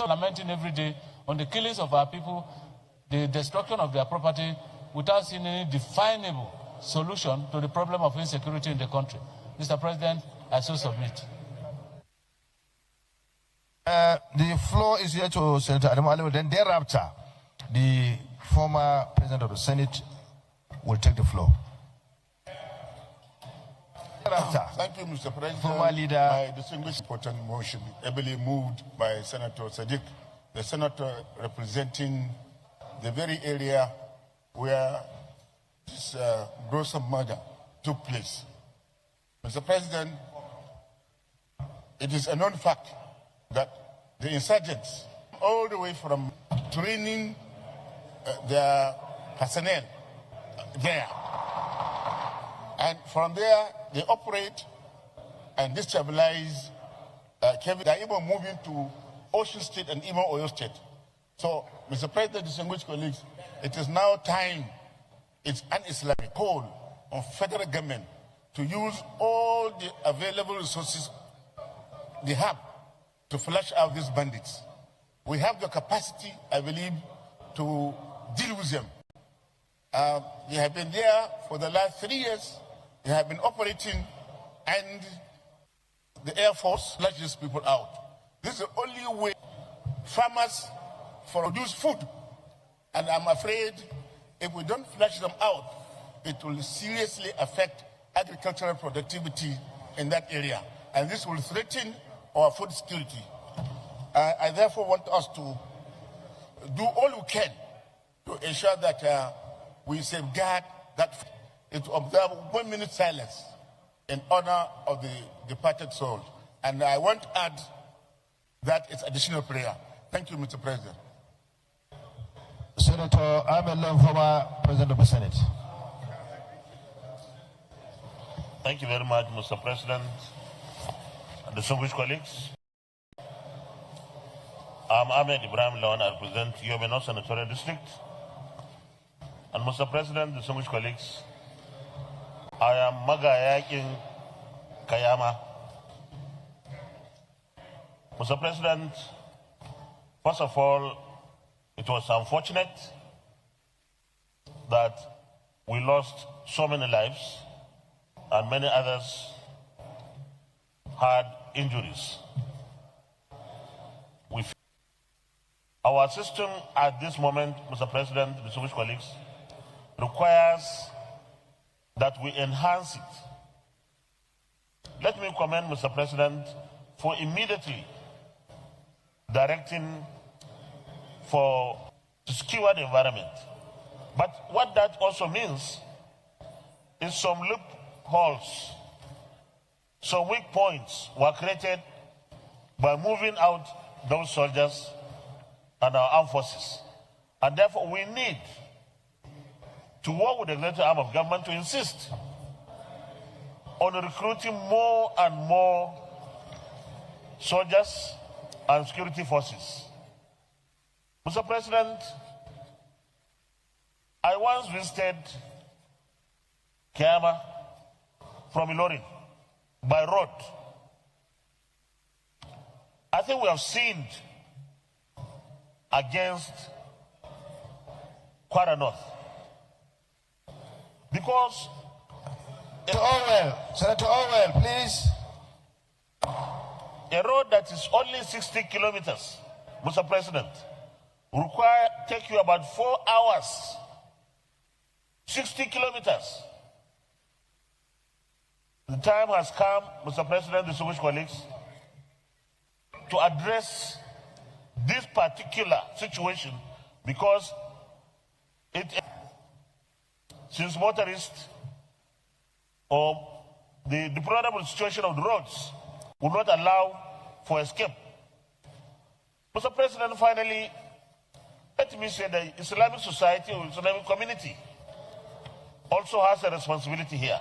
lamenting every day on the killings of our people, the destruction of their property, without seeing any definable solution to the problem of insecurity in the country. Mr. President, I so submit. The floor is here to Senator Adamu Aliyu. Then thereafter, the former President of the Senate will take the floor. Thank you, Mr. President. Former leader. My distinguished important motion, ably moved by Senator Sadiq, the senator representing the very area where this gruesome murder took place. Mr. President, it is a known fact that the insurgents, all the way from training their personnel there, and from there they operate and destabilize. They are even moving to Ocean State and even Oyo State. So, Mr. President, distinguished colleagues, it is now time, it's an Islamic call on federal government to use all the available resources they have to flush out these bandits. We have the capacity, I believe, to deal with them. They have been there for the last 3 years. They have been operating, and the Air Force flushed these people out. This is the only way farmers produce food. And I'm afraid if we don't flush them out, it will seriously affect agricultural productivity in that area. And this will threaten our food security. I therefore want us to do all we can to ensure that we safeguard that, and to observe 1 minute silence in honor of the departed soul. And I want to add that it's additional prayer. Thank you, Mr. President. Senator Ahmed Lam, former President of the Senate. Thank you very much, Mr. President and distinguished colleagues. I'm Ahmed Ibrahim Lawan. I represent Yobe Senatorial District. And Mr. President, distinguished colleagues, I am Magayakin Kayama. Mr. President, first of all, it was unfortunate that we lost so many lives and many others had injuries. Our system at this moment, Mr. President, distinguished colleagues, requires that we enhance it. Let me commend Mr. President for immediately directing to secure the environment. But what that also means is some loopholes, some weak points were created by moving out those soldiers and our armed forces. And therefore we need to work with the executive arm of government to insist on recruiting more and more soldiers and security forces. Mr. President, I once visited Kiama from Ilorin by road. I think we have sinned against Kwara North. Because Senator Orwell, please. A road that is only 60 kilometers, Mr. President, take you about 4 hours. 60 kilometers. The time has come, Mr. President, distinguished colleagues, to address this particular situation, because since motorists or the deplorable situation of the roads will not allow for escape. Mr. President, finally, let me say the Islamic society or Islamic community also has a responsibility here.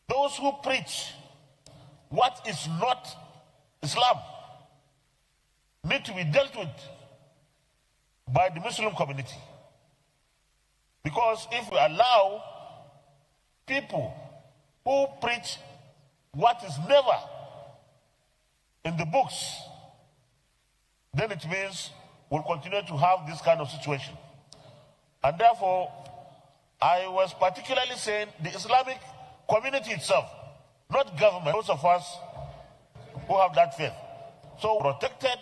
Those who preach what is not Islam need to be dealt with by the Muslim community. Because if we allow people who preach what is never in the books then it means we'll continue to have this kind of situation. And therefore, I was particularly saying the Islamic community itself, not government, those of us who have that faith. So protected